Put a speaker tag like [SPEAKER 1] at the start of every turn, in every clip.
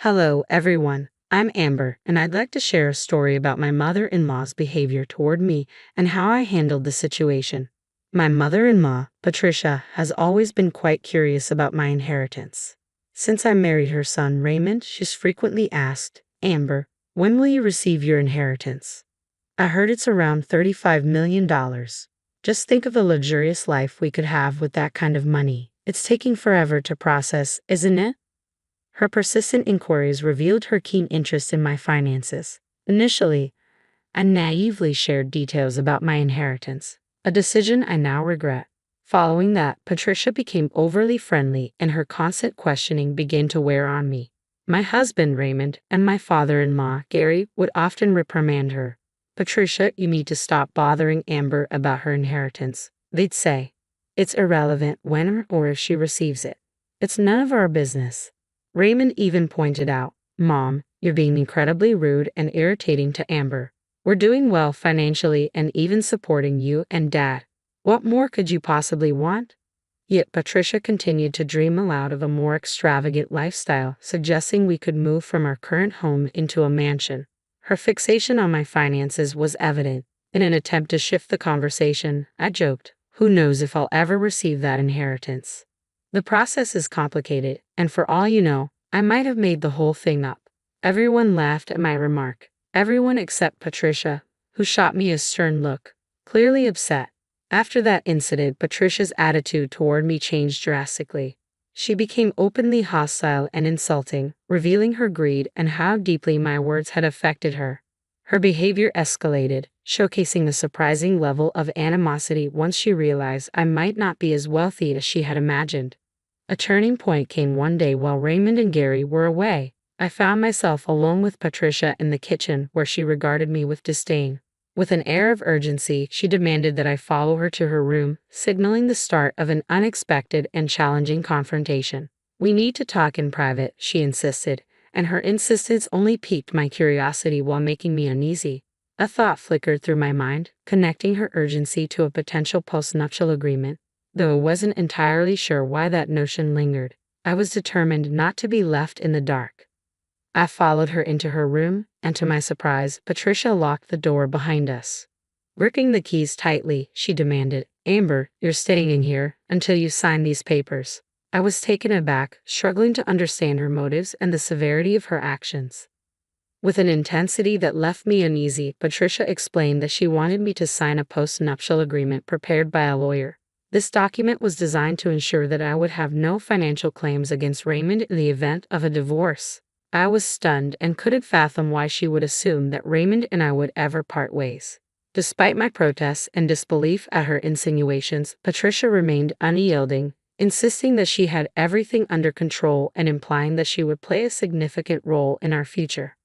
[SPEAKER 1] Hello, everyone. I'm Amber, and I'd like to share a story about my mother-in-law's behavior toward me and how I handled the situation. My mother-in-law, Patricia, has always been quite curious about my inheritance. Since I married her son, Raymond, she's frequently asked, "Amber, when will you receive your inheritance? I heard it's around $35 million. Just think of the luxurious life we could have with that kind of money. It's taking forever to process, isn't it?" Her persistent inquiries revealed her keen interest in my finances. Initially, I naively shared details about my inheritance, a decision I now regret. Following that, Patricia became overly friendly and her constant questioning began to wear on me. My husband, Raymond, and my father-in-law, Gary, would often reprimand her. "Patricia, you need to stop bothering Amber about her inheritance," they'd say. "It's irrelevant when or if she receives it. It's none of our business." Raymond even pointed out, "Mom, you're being incredibly rude and irritating to Amber. We're doing well financially and even supporting you and Dad. What more could you possibly want?" Yet Patricia continued to dream aloud of a more extravagant lifestyle, suggesting we could move from our current home into a mansion. Her fixation on my finances was evident. In an attempt to shift the conversation, I joked, "Who knows if I'll ever receive that inheritance? The process is complicated, and for all you know, I might have made the whole thing up." Everyone laughed at my remark. Everyone except Patricia, who shot me a stern look, clearly upset. After that incident, Patricia's attitude toward me changed drastically. She became openly hostile and insulting, revealing her greed and how deeply my words had affected her. Her behavior escalated, showcasing a surprising level of animosity once she realized I might not be as wealthy as she had imagined. A turning point came one day while Raymond and Gary were away. I found myself alone with Patricia in the kitchen, where she regarded me with disdain. With an air of urgency, she demanded that I follow her to her room, signaling the start of an unexpected and challenging confrontation. "We need to talk in private," she insisted, and her insistence only piqued my curiosity while making me uneasy. A thought flickered through my mind, connecting her urgency to a potential postnuptial agreement. Though I wasn't entirely sure why that notion lingered, I was determined not to be left in the dark. I followed her into her room, and to my surprise, Patricia locked the door behind us. Gripping the keys tightly, she demanded, "Amber, you're staying in here until you sign these papers." I was taken aback, struggling to understand her motives and the severity of her actions. With an intensity that left me uneasy, Patricia explained that she wanted me to sign a post-nuptial agreement prepared by a lawyer. This document was designed to ensure that I would have no financial claims against Raymond in the event of a divorce. I was stunned and couldn't fathom why she would assume that Raymond and I would ever part ways. Despite my protests and disbelief at her insinuations, Patricia remained unyielding, insisting that she had everything under control and implying that she would play a significant role in our future.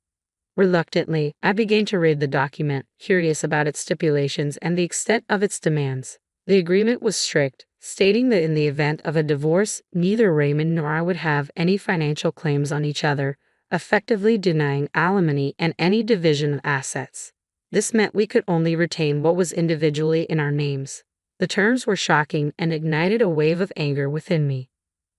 [SPEAKER 1] Reluctantly, I began to read the document, curious about its stipulations and the extent of its demands. The agreement was strict, stating that in the event of a divorce, neither Raymond nor I would have any financial claims on each other, effectively denying alimony and any division of assets. This meant we could only retain what was individually in our names. The terms were shocking and ignited a wave of anger within me.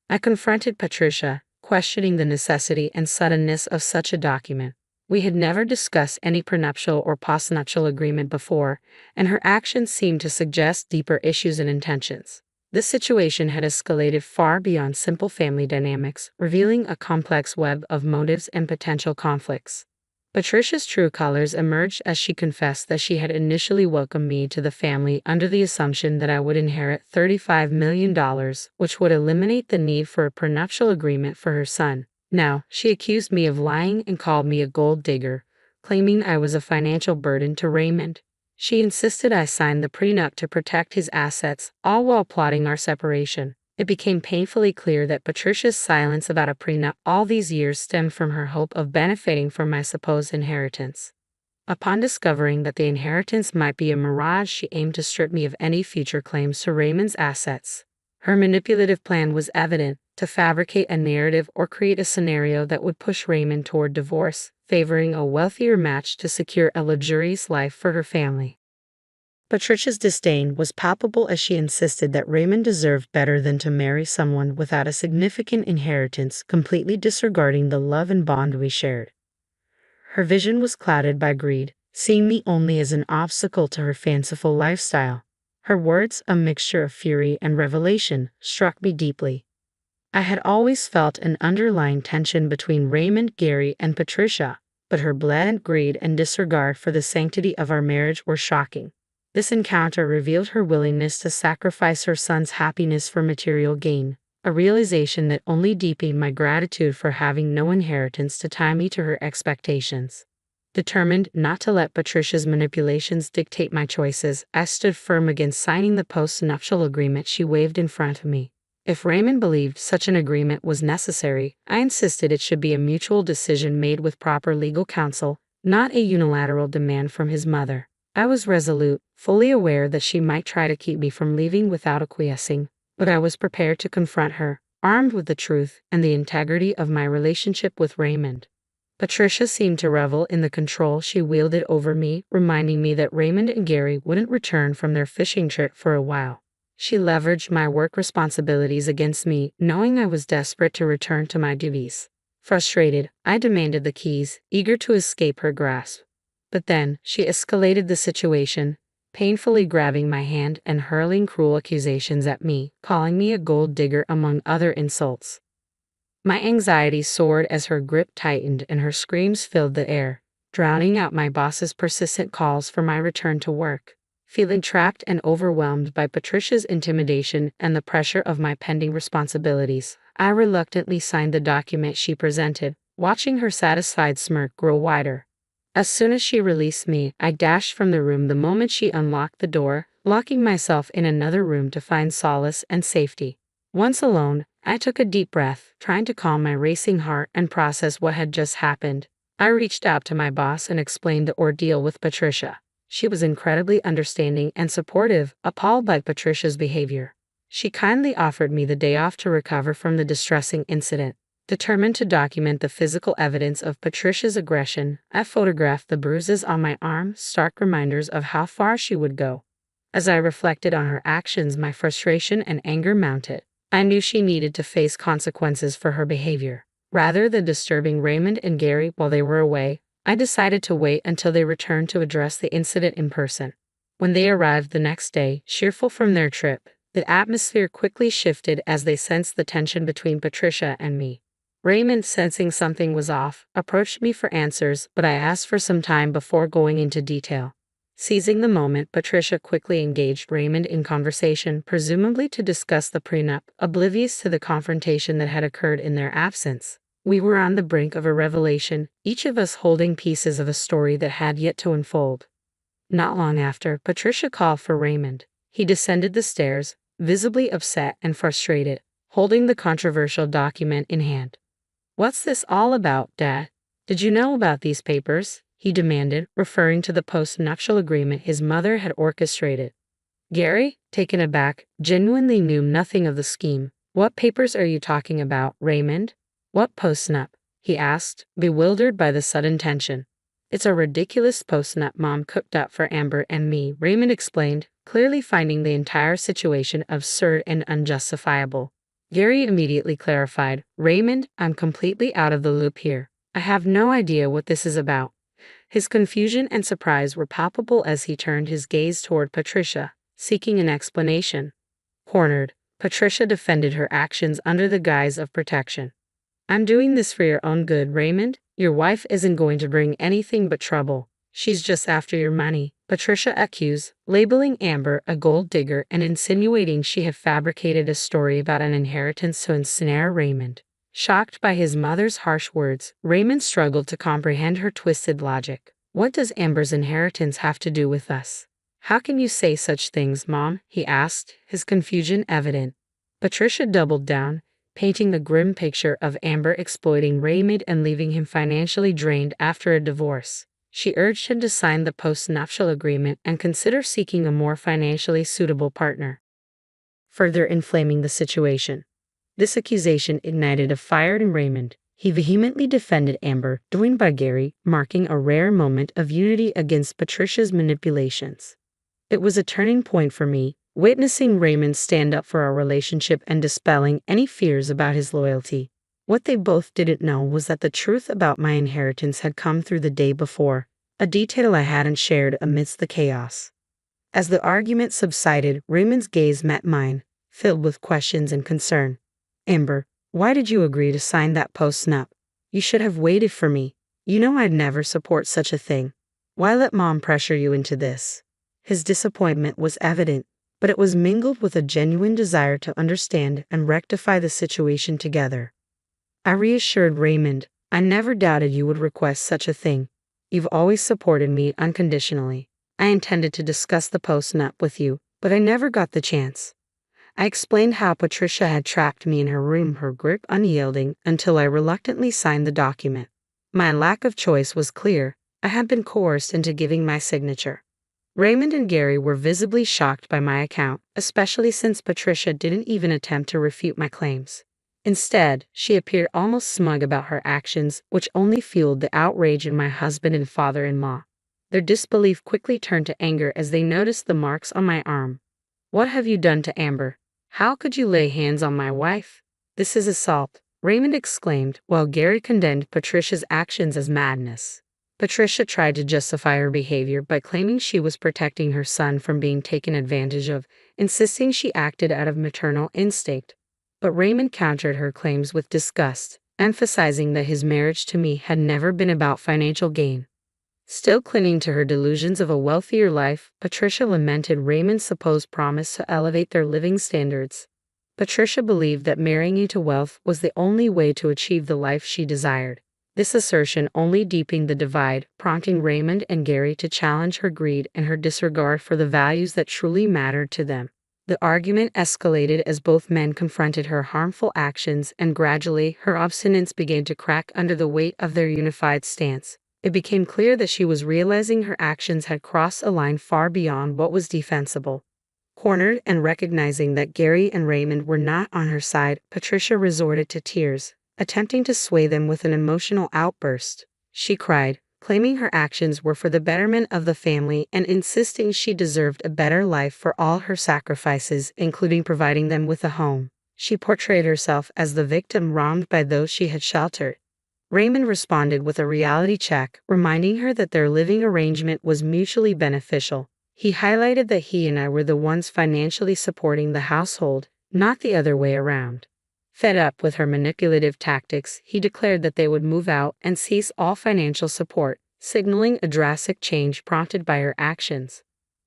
[SPEAKER 1] I confronted Patricia, questioning the necessity and suddenness of such a document. We had never discussed any prenuptial or postnuptial agreement before, and her actions seemed to suggest deeper issues and intentions. This situation had escalated far beyond simple family dynamics, revealing a complex web of motives and potential conflicts. Patricia's true colors emerged as she confessed that she had initially welcomed me to the family under the assumption that I would inherit $35 million, which would eliminate the need for a prenuptial agreement for her son. Now, she accused me of lying and called me a gold digger, claiming I was a financial burden to Raymond. She insisted I sign the prenup to protect his assets, all while plotting our separation. It became painfully clear that Patricia's silence about a prenup all these years stemmed from her hope of benefiting from my supposed inheritance. Upon discovering that the inheritance might be a mirage, she aimed to strip me of any future claims to Raymond's assets. Her manipulative plan was evident: to fabricate a narrative or create a scenario that would push Raymond toward divorce, favoring a wealthier match to secure a luxurious life for her family. Patricia's disdain was palpable as she insisted that Raymond deserved better than to marry someone without a significant inheritance, completely disregarding the love and bond we shared. Her vision was clouded by greed, seeing me only as an obstacle to her fanciful lifestyle. Her words, a mixture of fury and revelation, struck me deeply. I had always felt an underlying tension between Raymond, Gary, and Patricia, but her blatant greed and disregard for the sanctity of our marriage were shocking. This encounter revealed her willingness to sacrifice her son's happiness for material gain, a realization that only deepened my gratitude for having no inheritance to tie me to her expectations. Determined not to let Patricia's manipulations dictate my choices, I stood firm against signing the post-nuptial agreement she waved in front of me. If Raymond believed such an agreement was necessary, I insisted it should be a mutual decision made with proper legal counsel, not a unilateral demand from his mother. I was resolute, fully aware that she might try to keep me from leaving without acquiescing, but I was prepared to confront her, armed with the truth and the integrity of my relationship with Raymond. Patricia seemed to revel in the control she wielded over me, reminding me that Raymond and Gary wouldn't return from their fishing trip for a while. She leveraged my work responsibilities against me, knowing I was desperate to return to my duties. Frustrated, I demanded the keys, eager to escape her grasp. But then, she escalated the situation, painfully grabbing my hand and hurling cruel accusations at me, calling me a gold digger among other insults. My anxiety soared as her grip tightened and her screams filled the air, drowning out my boss's persistent calls for my return to work. Feeling trapped and overwhelmed by Patricia's intimidation and the pressure of my pending responsibilities, I reluctantly signed the document she presented, watching her satisfied smirk grow wider. As soon as she released me, I dashed from the room the moment she unlocked the door, locking myself in another room to find solace and safety. Once alone, I took a deep breath, trying to calm my racing heart and process what had just happened. I reached out to my boss and explained the ordeal with Patricia. She was incredibly understanding and supportive, appalled by Patricia's behavior. She kindly offered me the day off to recover from the distressing incident. Determined to document the physical evidence of Patricia's aggression, I photographed the bruises on my arm, stark reminders of how far she would go. As I reflected on her actions, my frustration and anger mounted. I knew she needed to face consequences for her behavior. Rather than disturbing Raymond and Gary while they were away, I decided to wait until they returned to address the incident in person. When they arrived the next day, cheerful from their trip, the atmosphere quickly shifted as they sensed the tension between Patricia and me. Raymond, sensing something was off, approached me for answers, but I asked for some time before going into detail. Seizing the moment, Patricia quickly engaged Raymond in conversation, presumably to discuss the prenup, oblivious to the confrontation that had occurred in their absence. We were on the brink of a revelation, each of us holding pieces of a story that had yet to unfold. Not long after, Patricia called for Raymond. He descended the stairs, visibly upset and frustrated, holding the controversial document in hand. "What's this all about, Dad? Did you know about these papers?" he demanded, referring to the post-nuptial agreement his mother had orchestrated. Gary, taken aback, genuinely knew nothing of the scheme. "What papers are you talking about, Raymond? What postnup?" he asked, bewildered by the sudden tension. "It's a ridiculous postnup Mom cooked up for Amber and me," Raymond explained, clearly finding the entire situation absurd and unjustifiable. Gary immediately clarified, "Raymond, I'm completely out of the loop here. I have no idea what this is about." His confusion and surprise were palpable as he turned his gaze toward Patricia, seeking an explanation. Cornered, Patricia defended her actions under the guise of protection. "I'm doing this for your own good, Raymond. Your wife isn't going to bring anything but trouble. She's just after your money," Patricia accused, labeling Amber a gold digger and insinuating she had fabricated a story about an inheritance to ensnare Raymond. Shocked by his mother's harsh words, Raymond struggled to comprehend her twisted logic. "What does Amber's inheritance have to do with us? How can you say such things, Mom?" he asked, his confusion evident. Patricia doubled down, painting the grim picture of Amber exploiting Raymond and leaving him financially drained after a divorce. She urged him to sign the post-nuptial agreement and consider seeking a more financially suitable partner, further inflaming the situation. This accusation ignited a fire in Raymond. He vehemently defended Amber, joined by Gary, marking a rare moment of unity against Patricia's manipulations. It was a turning point for me, witnessing Raymond stand up for our relationship and dispelling any fears about his loyalty. What they both didn't know was that the truth about my inheritance had come through the day before, a detail I hadn't shared amidst the chaos. As the argument subsided, Raymond's gaze met mine, filled with questions and concern. Amber, why did you agree to sign that post-nup? You should have waited for me. You know I'd never support such a thing. Why let Mom pressure you into this? His disappointment was evident, but it was mingled with a genuine desire to understand and rectify the situation together. I reassured Raymond, I never doubted you would request such a thing. You've always supported me unconditionally. I intended to discuss the post-nup with you, but I never got the chance. I explained how Patricia had trapped me in her room, her grip unyielding, until I reluctantly signed the document. My lack of choice was clear. I had been coerced into giving my signature. Raymond and Gary were visibly shocked by my account, especially since Patricia didn't even attempt to refute my claims. Instead, she appeared almost smug about her actions, which only fueled the outrage in my husband and father-in-law. Their disbelief quickly turned to anger as they noticed the marks on my arm. What have you done to Amber? How could you lay hands on my wife? This is assault, Raymond exclaimed, while Gary condemned Patricia's actions as madness. Patricia tried to justify her behavior by claiming she was protecting her son from being taken advantage of, insisting she acted out of maternal instinct. But Raymond countered her claims with disgust, emphasizing that his marriage to me had never been about financial gain. Still clinging to her delusions of a wealthier life, Patricia lamented Raymond's supposed promise to elevate their living standards. Patricia believed that marrying into wealth was the only way to achieve the life she desired. This assertion only deepened the divide, prompting Raymond and Gary to challenge her greed and her disregard for the values that truly mattered to them. The argument escalated as both men confronted her harmful actions, and gradually her obstinance began to crack under the weight of their unified stance. It became clear that she was realizing her actions had crossed a line far beyond what was defensible. Cornered and recognizing that Gary and Raymond were not on her side, Patricia resorted to tears, attempting to sway them with an emotional outburst. She cried, claiming her actions were for the betterment of the family and insisting she deserved a better life for all her sacrifices, including providing them with a home. She portrayed herself as the victim wronged by those she had sheltered. Raymond responded with a reality check, reminding her that their living arrangement was mutually beneficial. He highlighted that he and I were the ones financially supporting the household, not the other way around. Fed up with her manipulative tactics, he declared that they would move out and cease all financial support, signaling a drastic change prompted by her actions.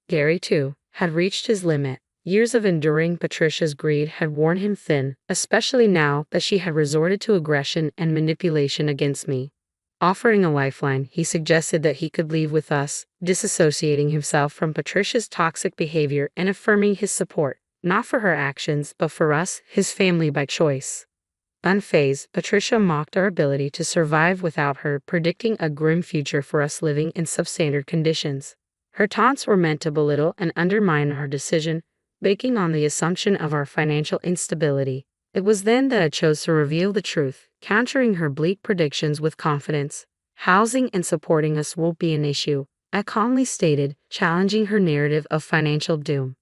[SPEAKER 1] Gary, too, had reached his limit. Years of enduring Patricia's greed had worn him thin, especially now that she had resorted to aggression and manipulation against me. Offering a lifeline, he suggested that he could leave with us, disassociating himself from Patricia's toxic behavior and affirming his support, not for her actions, but for us, his family by choice. Unfazed, Patricia mocked our ability to survive without her, predicting a grim future for us living in substandard conditions. Her taunts were meant to belittle and undermine our decision, banking on the assumption of our financial instability. It was then that I chose to reveal the truth, countering her bleak predictions with confidence. Housing and supporting us won't be an issue, I calmly stated, challenging her narrative of financial doom.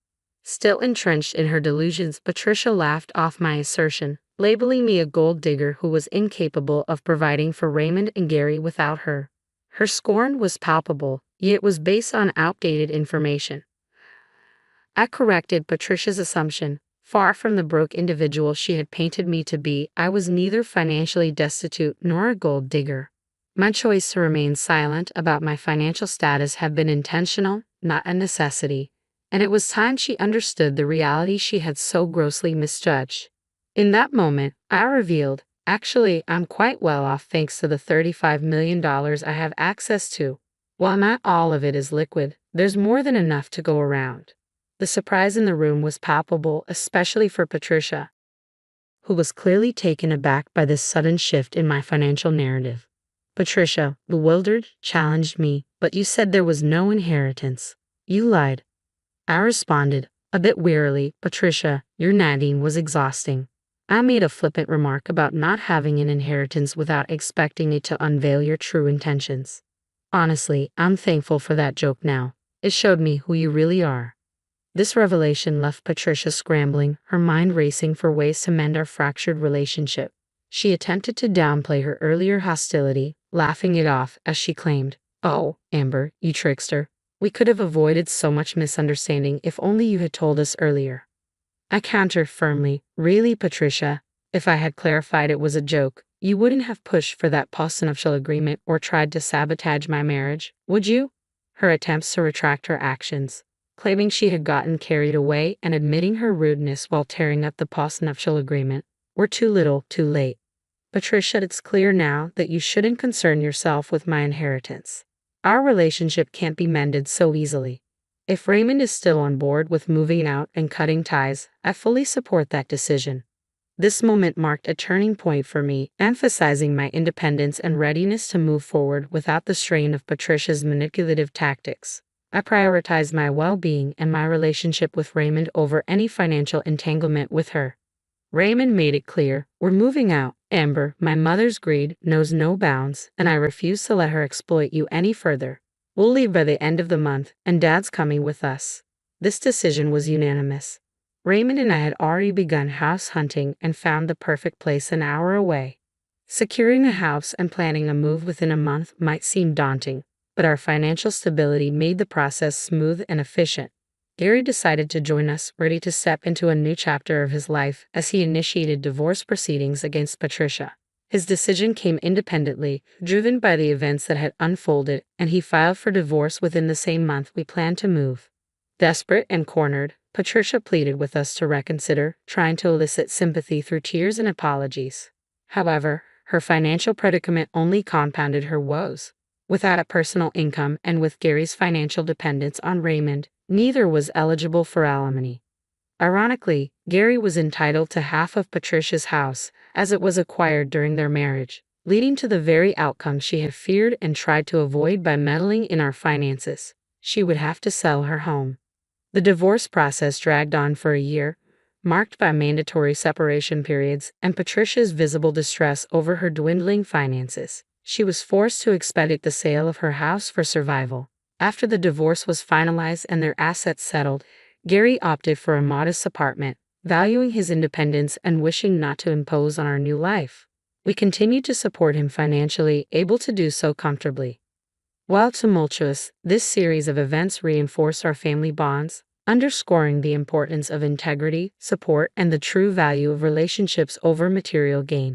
[SPEAKER 1] Still entrenched in her delusions, Patricia laughed off my assertion, labeling me a gold digger who was incapable of providing for Raymond and Gary without her. Her scorn was palpable, yet it was based on outdated information. I corrected Patricia's assumption. Far from the broke individual she had painted me to be, I was neither financially destitute nor a gold digger. My choice to remain silent about my financial status had been intentional, not a necessity, and it was time she understood the reality she had so grossly misjudged. In that moment, I revealed, actually, I'm quite well off thanks to the $35 million I have access to. While not all of it is liquid, there's more than enough to go around. The surprise in the room was palpable, especially for Patricia, who was clearly taken aback by this sudden shift in my financial narrative. Patricia, bewildered, challenged me, but you said there was no inheritance. You lied. I responded, a bit wearily, Patricia, your nagging was exhausting. I made a flippant remark about not having an inheritance without expecting it to unveil your true intentions. Honestly, I'm thankful for that joke now. It showed me who you really are. This revelation left Patricia scrambling, her mind racing for ways to mend our fractured relationship. She attempted to downplay her earlier hostility, laughing it off as she claimed, "Oh, Amber, you trickster. We could have avoided so much misunderstanding if only you had told us earlier." I countered firmly, "Really, Patricia? If I had clarified it was a joke, you wouldn't have pushed for that postnuptial agreement or tried to sabotage my marriage, would you?" Her attempts to retract her actions, claiming she had gotten carried away and admitting her rudeness while tearing up the postnuptial agreement, were too little, too late. "Patricia, it's clear now that you shouldn't concern yourself with my inheritance. Our relationship can't be mended so easily. If Raymond is still on board with moving out and cutting ties, I fully support that decision." This moment marked a turning point for me, emphasizing my independence and readiness to move forward without the strain of Patricia's manipulative tactics. I prioritized my well-being and my relationship with Raymond over any financial entanglement with her. Raymond made it clear, "We're moving out, Amber. My mother's greed knows no bounds, and I refuse to let her exploit you any further. We'll leave by the end of the month, and Dad's coming with us." This decision was unanimous. Raymond and I had already begun house hunting and found the perfect place an hour away. Securing a house and planning a move within a month might seem daunting, but our financial stability made the process smooth and efficient. Gary decided to join us, ready to step into a new chapter of his life as he initiated divorce proceedings against Patricia. His decision came independently, driven by the events that had unfolded, and he filed for divorce within the same month we planned to move. Desperate and cornered, Patricia pleaded with us to reconsider, trying to elicit sympathy through tears and apologies. However, her financial predicament only compounded her woes. Without a personal income and with Gary's financial dependence on Raymond, neither was eligible for alimony. Ironically, Gary was entitled to half of Patricia's house, as it was acquired during their marriage, leading to the very outcome she had feared and tried to avoid by meddling in our finances. She would have to sell her home. The divorce process dragged on for a year, marked by mandatory separation periods and Patricia's visible distress over her dwindling finances. She was forced to expedite the sale of her house for survival. After the divorce was finalized and their assets settled, Gary opted for a modest apartment, valuing his independence and wishing not to impose on our new life. We continued to support him financially, able to do so comfortably. While tumultuous, this series of events reinforced our family bonds, underscoring the importance of integrity, support, and the true value of relationships over material gain.